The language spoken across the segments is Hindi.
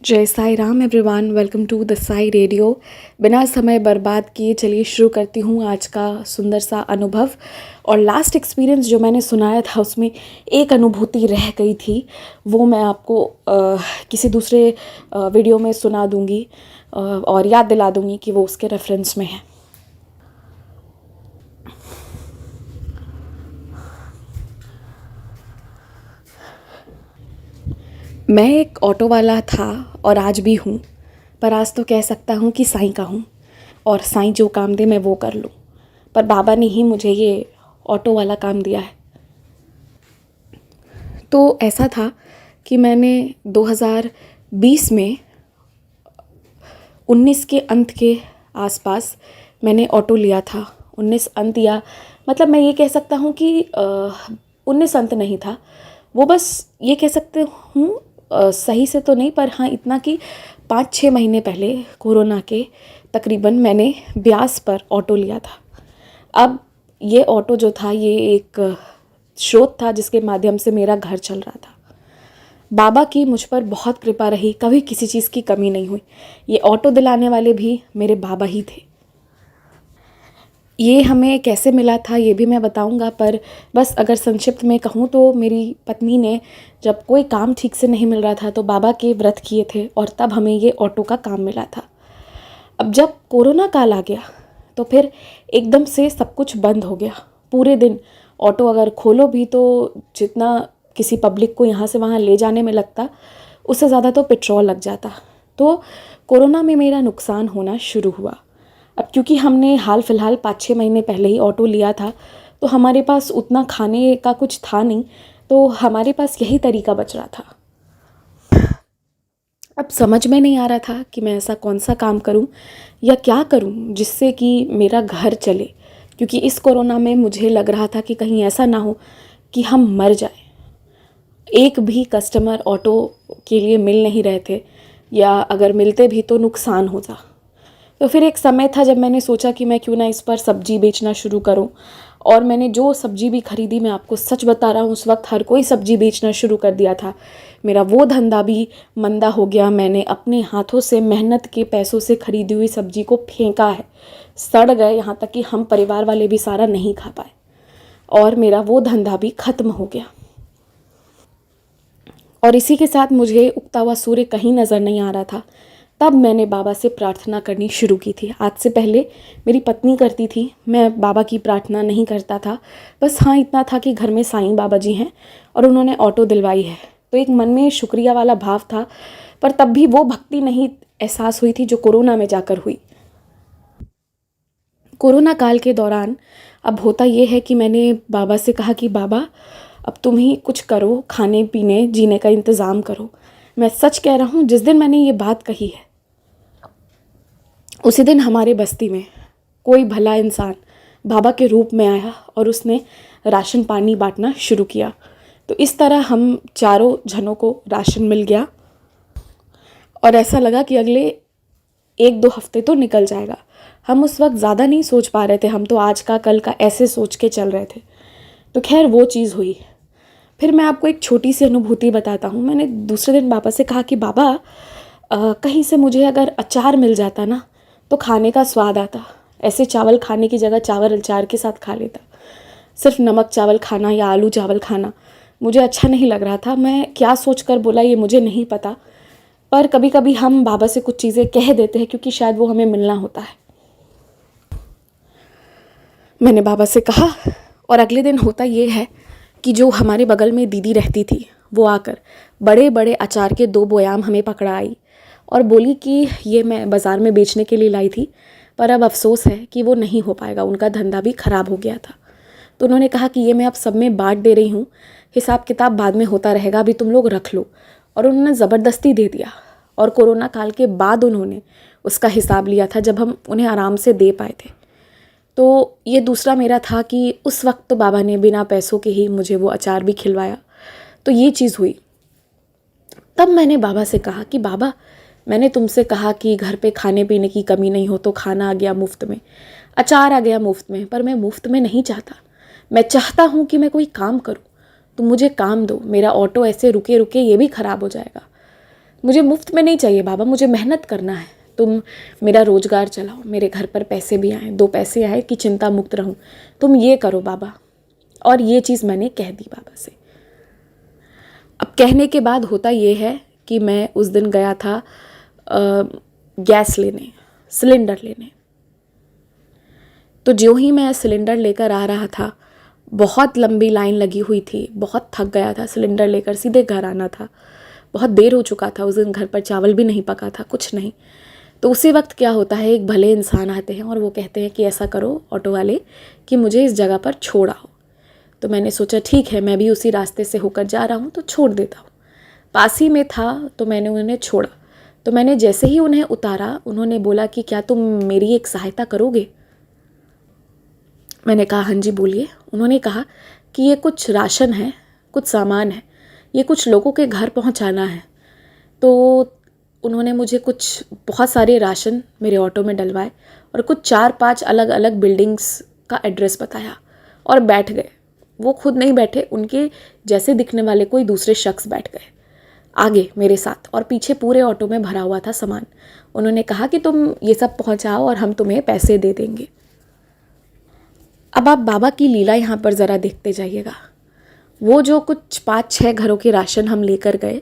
जय Sai Ram everyone, welcome to the Sai radio. बिना समय बर्बाद किए चलिए शुरू करती हूँ आज का सुंदर सा अनुभव। और लास्ट एक्सपीरियंस जो मैंने सुनाया था उसमें एक अनुभूति रह गई थी, वो मैं आपको किसी दूसरे वीडियो में सुना दूँगी और याद दिला दूँगी कि वो उसके रेफरेंस में है। मैं एक ऑटो वाला था और आज भी हूँ, पर आज तो कह सकता हूँ कि साईं का हूँ और साईं जो काम दे मैं वो कर लूँ। पर बाबा ने ही मुझे ये ऑटो वाला काम दिया है। तो ऐसा था कि मैंने 2020 में 19 के अंत के आसपास मैंने ऑटो लिया था। 19 अंत, या मतलब मैं ये कह सकता हूँ कि 19 अंत नहीं था वो, बस ये कह सकते हूँ सही से तो नहीं, पर हाँ इतना कि 5-6 महीने पहले कोरोना के तकरीबन मैंने ब्यास पर ऑटो लिया था। अब ये ऑटो जो था ये एक स्रोत था जिसके माध्यम से मेरा घर चल रहा था। बाबा की मुझ पर बहुत कृपा रही, कभी किसी चीज़ की कमी नहीं हुई। ये ऑटो दिलाने वाले भी मेरे बाबा ही थे। ये हमें कैसे मिला था ये भी मैं बताऊंगा, पर बस अगर संक्षिप्त में कहूँ तो मेरी पत्नी ने जब कोई काम ठीक से नहीं मिल रहा था तो बाबा के व्रत किए थे और तब हमें ये ऑटो का काम मिला था। अब जब कोरोना काल आ गया तो फिर एकदम से सब कुछ बंद हो गया। पूरे दिन ऑटो अगर खोलो भी तो जितना किसी पब्लिक को यहाँ से वहाँ ले जाने में लगता, उससे ज़्यादा तो पेट्रोल लग जाता। तो कोरोना में मेरा नुकसान होना शुरू हुआ। अब क्योंकि हमने हाल फिलहाल 5-6 महीने पहले ही ऑटो लिया था तो हमारे पास उतना खाने का कुछ था नहीं, तो हमारे पास यही तरीका बच रहा था। अब समझ में नहीं आ रहा था कि मैं ऐसा कौन सा काम करूं या क्या करूं जिससे कि मेरा घर चले, क्योंकि इस कोरोना में मुझे लग रहा था कि कहीं ऐसा ना हो कि हम मर जाए। एक भी कस्टमर ऑटो के लिए मिल नहीं रहे थे, या अगर मिलते भी तो नुकसान होता। तो फिर एक समय था जब मैंने सोचा कि मैं क्यों ना इस पर सब्जी बेचना शुरू करूं। और मैंने जो सब्जी भी खरीदी, मैं आपको सच बता रहा हूँ, उस वक्त हर कोई सब्जी बेचना शुरू कर दिया था। मेरा वो धंधा भी मंदा हो गया। मैंने अपने हाथों से मेहनत के पैसों से खरीदी हुई सब्जी को फेंका है, सड़ गए, यहाँ तक कि हम परिवार वाले भी सारा नहीं खा पाए और मेरा वो धंधा भी ख़त्म हो गया। और इसी के साथ मुझे उगता हुआ सूर्य कहीं नज़र नहीं आ रहा था। तब मैंने बाबा से प्रार्थना करनी शुरू की थी। आज से पहले मेरी पत्नी करती थी, मैं बाबा की प्रार्थना नहीं करता था। बस हाँ इतना था कि घर में साईं बाबा जी हैं और उन्होंने ऑटो दिलवाई है, तो एक मन में शुक्रिया वाला भाव था। पर तब भी वो भक्ति नहीं एहसास हुई थी जो कोरोना में जाकर हुई। कोरोना काल के दौरान अब होता ये है कि मैंने बाबा से कहा कि बाबा अब तुम ही कुछ करो, खाने पीने जीने का इंतज़ाम करो। मैं सच कह रहा हूँ, जिस दिन मैंने ये बात कही है उसी दिन हमारे बस्ती में कोई भला इंसान बाबा के रूप में आया और उसने राशन पानी बांटना शुरू किया। तो इस तरह हम चारों जनों को राशन मिल गया और ऐसा लगा कि अगले 1-2 हफ्ते तो निकल जाएगा। हम उस वक्त ज़्यादा नहीं सोच पा रहे थे, हम तो आज का कल का ऐसे सोच के चल रहे थे। तो खैर वो चीज़ हुई। फिर मैं आपको एक छोटी सी अनुभूति बताता हूँ। मैंने दूसरे दिन बाबा से कहा कि बाबा कहीं से मुझे अगर अचार मिल जाता ना तो खाने का स्वाद आता। ऐसे चावल खाने की जगह चावल अचार के साथ खा लेता। सिर्फ नमक चावल खाना या आलू चावल खाना मुझे अच्छा नहीं लग रहा था। मैं क्या सोच कर बोला ये मुझे नहीं पता, पर कभी कभी हम बाबा से कुछ चीज़ें कह देते हैं क्योंकि शायद वो हमें मिलना होता है। मैंने बाबा से कहा और अगले दिन होता ये है कि जो हमारे बगल में दीदी रहती थी वो आकर बड़े बड़े अचार के 2 बोयाम हमें पकड़ा आई और बोली कि ये मैं बाज़ार में बेचने के लिए लाई थी, पर अब अफसोस है कि वो नहीं हो पाएगा, उनका धंधा भी ख़राब हो गया था। तो उन्होंने कहा कि ये मैं अब सब में बांट दे रही हूँ, हिसाब किताब बाद में होता रहेगा, अभी तुम लोग रख लो। और उन्होंने ज़बरदस्ती दे दिया और कोरोना काल के बाद उन्होंने उसका हिसाब लिया था जब हम उन्हें आराम से दे पाए थे। तो ये दूसरा मेरा था कि उस वक्त तो बाबा ने बिना पैसों के ही मुझे वो अचार भी खिलवाया। तो ये चीज़ हुई। तब मैंने बाबा से कहा कि बाबा मैंने तुमसे कहा कि घर पे खाने पीने की कमी नहीं हो, तो खाना आ गया मुफ्त में, अचार आ गया मुफ्त में, पर मैं मुफ्त में नहीं चाहता। मैं चाहता हूँ कि मैं कोई काम करूँ, तुम मुझे काम दो। मेरा ऑटो ऐसे रुके रुके ये भी ख़राब हो जाएगा। मुझे मुफ्त में नहीं चाहिए बाबा, मुझे मेहनत करना है। तुम मेरा रोज़गार चलाओ, मेरे घर पर पैसे भी आएँ, 2 पैसे आए कि चिंता मुक्त रहूँ, तुम ये करो बाबा। और ये चीज़ मैंने कह दी बाबा से। अब कहने के बाद होता ये है कि मैं उस दिन गया था गैस लेने, सिलेंडर लेने। तो ज्यों ही मैं सिलेंडर लेकर आ रहा था, बहुत लंबी लाइन लगी हुई थी, बहुत थक गया था, सिलेंडर लेकर सीधे घर आना था, बहुत देर हो चुका था, उस दिन घर पर चावल भी नहीं पका था, कुछ नहीं। तो उसी वक्त क्या होता है, एक भले इंसान आते हैं और वो कहते हैं कि ऐसा करो ऑटो वाले कि मुझे इस जगह पर छोड़ आओ। तो मैंने सोचा ठीक है, मैं भी उसी रास्ते से होकर जा रहा हूँ तो छोड़ देता हूँ। पास ही में था तो मैंने उन्हें छोड़ा। तो मैंने जैसे ही उन्हें उतारा, उन्होंने बोला कि क्या तुम मेरी एक सहायता करोगे? मैंने कहा हाँ जी बोलिए। उन्होंने कहा कि ये कुछ राशन है, कुछ सामान है, ये कुछ लोगों के घर पहुंचाना है। तो उन्होंने मुझे कुछ बहुत सारे राशन मेरे ऑटो में डलवाए और कुछ 4-5 अलग अलग बिल्डिंग्स का एड्रेस बताया और बैठ गए। वो खुद नहीं बैठे, उनके जैसे दिखने वाले कोई दूसरे शख्स बैठ गए आगे मेरे साथ, और पीछे पूरे ऑटो में भरा हुआ था सामान। उन्होंने कहा कि तुम ये सब पहुंचाओ और हम तुम्हें पैसे दे देंगे। अब आप बाबा की लीला यहाँ पर ज़रा देखते जाइएगा। वो जो कुछ 5-6 घरों के राशन हम लेकर गए,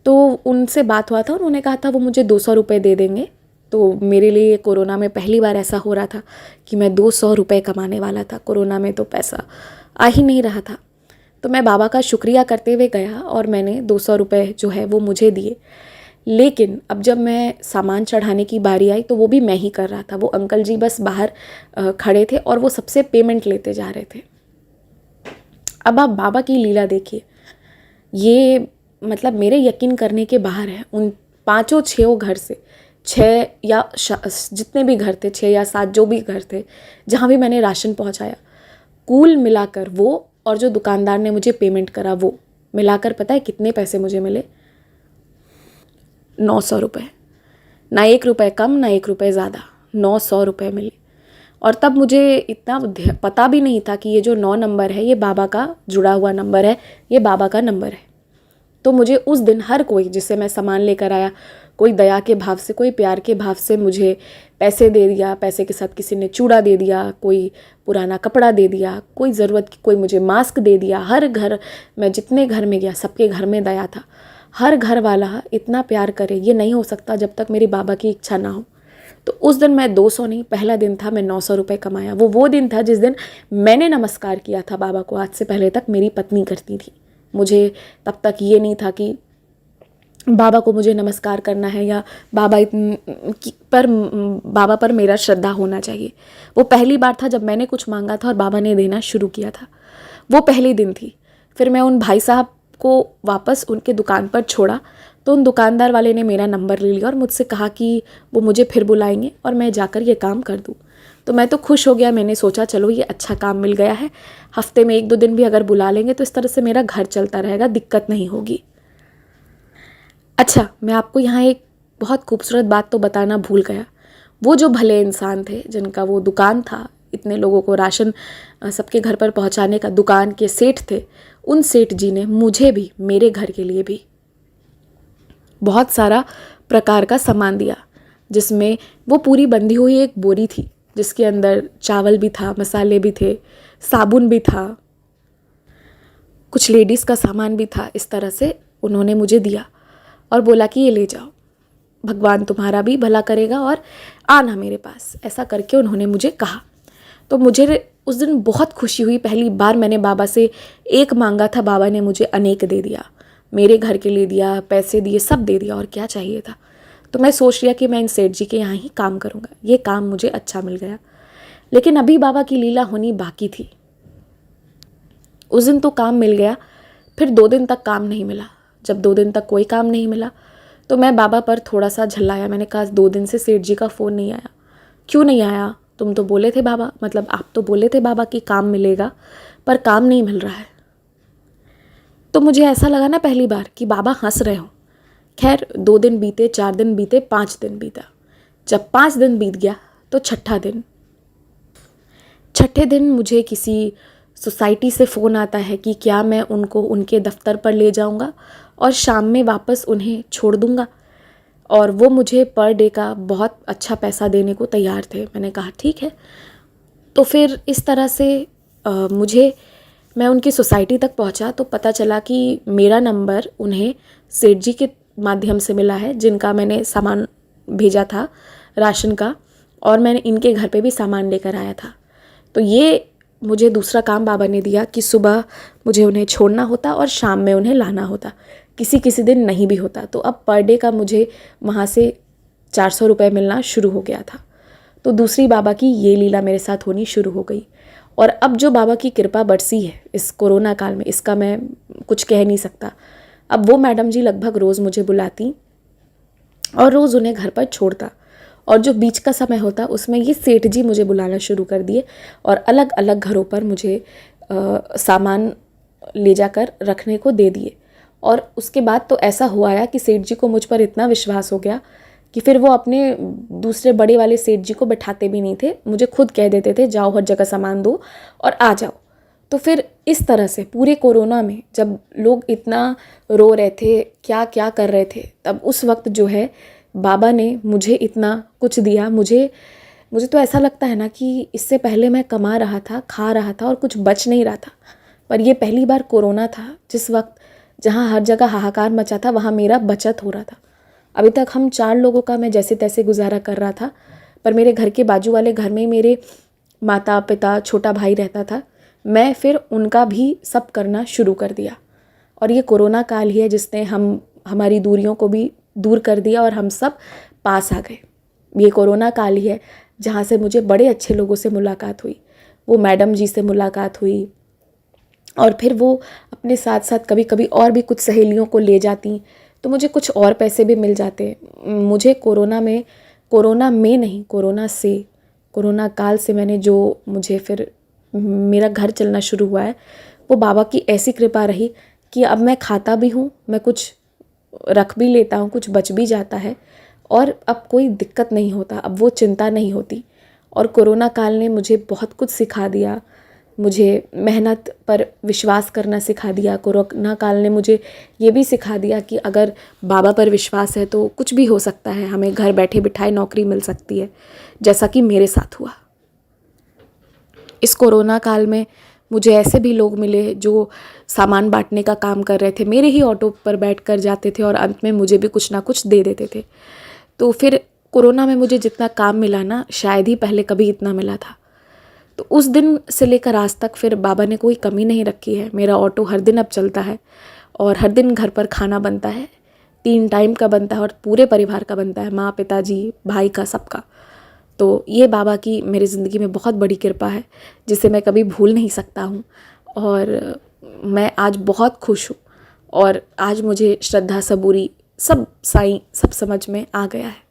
तो उनसे बात हुआ था, उन्होंने कहा था वो मुझे 200 रुपये दे देंगे। तो मेरे लिए कोरोना में पहली बार ऐसा हो रहा था कि मैं 200 रुपये कमाने वाला था। कोरोना में तो पैसा आ ही नहीं रहा था। तो मैं बाबा का शुक्रिया करते हुए गया और मैंने 200 रुपये जो है वो मुझे दिए। लेकिन अब जब मैं सामान चढ़ाने की बारी आई तो वो भी मैं ही कर रहा था। वो अंकल जी बस बाहर खड़े थे और वो सबसे पेमेंट लेते जा रहे थे। अब आप बाबा की लीला देखिए, ये मतलब मेरे यकीन करने के बाहर है। उन 5-6 घर से 6 या जितने भी घर थे, 6 या 7 जो भी घर थे जहाँ भी मैंने राशन पहुँचाया, कुल मिलाकर वो और जो दुकानदार ने मुझे पेमेंट करा वो मिलाकर पता है कितने पैसे मुझे मिले? 900 रुपये। ना 1 रुपये कम, ना 1 रुपये ज़्यादा, 900 रुपये मिले। और तब मुझे इतना पता भी नहीं था कि ये जो 9 नंबर है ये बाबा का जुड़ा हुआ नंबर है, ये बाबा का नंबर है। तो मुझे उस दिन हर कोई जिससे मैं सामान लेकर आया, कोई दया के भाव से, कोई प्यार के भाव से मुझे पैसे दे दिया, पैसे के साथ किसी ने चूड़ा दे दिया, कोई पुराना कपड़ा दे दिया, कोई ज़रूरत की कोई मुझे मास्क दे दिया। हर घर, मैं जितने घर में गया सबके घर में दया था। हर घर वाला इतना प्यार करे ये नहीं हो सकता जब तक मेरी बाबा की इच्छा ना हो। तो उस दिन मैं 200 नहीं, पहला दिन था मैं 900 रुपये कमाया। वो दिन था जिस दिन मैंने नमस्कार किया था बाबा को। आज से पहले तक मेरी पत्नी करती थी। मुझे तब तक ये नहीं था कि बाबा को मुझे नमस्कार करना है या बाबा पर मेरा श्रद्धा होना चाहिए। वो पहली बार था जब मैंने कुछ मांगा था और बाबा ने देना शुरू किया था। वो पहली दिन थी। फिर मैं उन भाई साहब को वापस उनके दुकान पर छोड़ा तो उन दुकानदार वाले ने मेरा नंबर ले लिया और मुझसे कहा कि वो मुझे फिर बुलाएंगे और मैं जाकर ये काम कर दूँ। तो मैं तो खुश हो गया। मैंने सोचा चलो ये अच्छा काम मिल गया है, हफ्ते में 1-2 दिन भी अगर बुला लेंगे तो इस तरह से मेरा घर चलता रहेगा, दिक्कत नहीं होगी। अच्छा, मैं आपको यहाँ एक बहुत खूबसूरत बात तो बताना भूल गया। वो जो भले इंसान थे जिनका वो दुकान था, इतने लोगों को राशन सबके घर पर पहुँचाने का दुकान के सेठ थे, उन सेठ जी ने मुझे भी, मेरे घर के लिए भी बहुत सारा प्रकार का सामान दिया, जिसमें वो पूरी बंधी हुई एक बोरी थी जिसके अंदर चावल भी था, मसाले भी थे, साबुन भी था, कुछ लेडीज़ का सामान भी था। इस तरह से उन्होंने मुझे दिया और बोला कि ये ले जाओ, भगवान तुम्हारा भी भला करेगा और आना मेरे पास, ऐसा करके उन्होंने मुझे कहा। तो मुझे उस दिन बहुत खुशी हुई। पहली बार मैंने बाबा से एक मांगा था, बाबा ने मुझे अनेक दे दिया। मेरे घर के लिए दिया, पैसे दिए, सब दे दिया, और क्या चाहिए था। तो मैं सोच लिया कि मैं इन सेठ जी के यहाँ ही काम करूँगा। ये काम मुझे अच्छा मिल गया। लेकिन अभी बाबा की लीला होनी बाकी थी। उस दिन तो काम मिल गया, फिर 2 दिन तक काम नहीं मिला। जब 2 दिन तक कोई काम नहीं मिला तो मैं बाबा पर थोड़ा सा झल्लाया। मैंने कहा 2 दिन से सेठ जी का फ़ोन नहीं आया। क्यों नहीं आया? तुम तो बोले थे बाबा, मतलब आप तो बोले थे बाबा कि काम मिलेगा, पर काम नहीं मिल रहा है। तो मुझे ऐसा लगा ना पहली बार कि बाबा हंस रहे हो। खैर 2 दिन बीते, 4 दिन बीते, 5 दिन बीता। जब 5 दिन बीत गया तो छठे दिन मुझे किसी सोसाइटी से फ़ोन आता है कि क्या मैं उनको उनके दफ्तर पर ले जाऊंगा और शाम में वापस उन्हें छोड़ दूँगा। और वो मुझे पर डे का बहुत अच्छा पैसा देने को तैयार थे। मैंने कहा ठीक है। तो फिर इस तरह से मैं उनकी सोसाइटी तक पहुंचा तो पता चला कि मेरा नंबर उन्हें सेठ जी के माध्यम से मिला है, जिनका मैंने सामान भेजा था राशन का, और मैंने इनके घर पे भी सामान लेकर आया था। तो ये मुझे दूसरा काम बाबा ने दिया कि सुबह मुझे उन्हें छोड़ना होता और शाम में उन्हें लाना होता। किसी किसी दिन नहीं भी होता। तो अब पर डे का मुझे वहाँ से 400 रुपये मिलना शुरू हो गया था। तो दूसरी बाबा की ये लीला मेरे साथ होनी शुरू हो गई। और अब जो बाबा की कृपा बरसी है इस कोरोना काल में, इसका मैं कुछ कह नहीं सकता। अब वो मैडम जी लगभग रोज़ मुझे बुलाती और रोज़ उन्हें घर पर छोड़ता, और जो बीच का समय होता उसमें ये सेठ जी मुझे बुलाना शुरू कर दिए और अलग अलग घरों पर मुझे सामान ले जाकर रखने को दे दिए। और उसके बाद तो ऐसा हुआ है कि सेठ जी को मुझ पर इतना विश्वास हो गया कि फिर वो अपने दूसरे बड़े वाले सेठ जी को बैठाते भी नहीं थे, मुझे खुद कह देते थे जाओ हर जगह सामान दो और आ जाओ। तो फिर इस तरह से पूरे कोरोना में जब लोग इतना रो रहे थे, क्या क्या कर रहे थे, तब उस वक्त जो है बाबा ने मुझे इतना कुछ दिया। मुझे तो ऐसा लगता है ना कि इससे पहले मैं कमा रहा था, खा रहा था और कुछ बच नहीं रहा था। पर ये पहली बार कोरोना था जिस वक्त जहाँ हर जगह हाहाकार मचा था, वहाँ मेरा बचत हो रहा था। अभी तक हम 4 लोगों का मैं जैसे तैसे गुजारा कर रहा था, पर मेरे घर के बाजू वाले घर में मेरे माता पिता, छोटा भाई रहता था। मैं फिर उनका भी सब करना शुरू कर दिया। और ये कोरोना काल ही है जिसने हमारी दूरियों को भी दूर कर दिया और हम सब पास आ गए। ये कोरोना काल ही है जहाँ से मुझे बड़े अच्छे लोगों से मुलाकात हुई। वो मैडम जी से मुलाकात हुई, और फिर वो अपने साथ साथ कभी कभी और भी कुछ सहेलियों को ले जाती, तो मुझे कुछ और पैसे भी मिल जाते। मुझे कोरोना काल से मैंने जो मुझे फिर मेरा घर चलना शुरू हुआ है, वो बाबा की ऐसी कृपा रही कि अब मैं खाता भी हूँ, मैं कुछ रख भी लेता हूँ, कुछ बच भी जाता है, और अब कोई दिक्कत नहीं होता, अब वो चिंता नहीं होती। और कोरोना काल ने मुझे बहुत कुछ सिखा दिया। मुझे मेहनत पर विश्वास करना सिखा दिया। कोरोना काल ने मुझे ये भी सिखा दिया कि अगर बाबा पर विश्वास है तो कुछ भी हो सकता है, हमें घर बैठे बिठाए नौकरी मिल सकती है, जैसा कि मेरे साथ हुआ। इस कोरोना काल में मुझे ऐसे भी लोग मिले जो सामान बांटने का काम कर रहे थे, मेरे ही ऑटो पर बैठकर जाते थे और अंत में मुझे भी कुछ ना कुछ दे देते थे। तो फिर कोरोना में मुझे जितना काम मिला ना, शायद ही पहले कभी इतना मिला था। तो उस दिन से लेकर आज तक फिर बाबा ने कोई कमी नहीं रखी है। मेरा ऑटो हर दिन अब चलता है और हर दिन घर पर खाना बनता है, 3 टाइम का बनता है और पूरे परिवार का बनता है, माँ, पिताजी, भाई का, सबका। तो ये बाबा की मेरी ज़िंदगी में बहुत बड़ी कृपा है जिसे मैं कभी भूल नहीं सकता हूँ। और मैं आज बहुत खुश हूँ और आज मुझे श्रद्धा, सबूरी, सब साईं, सब समझ में आ गया है।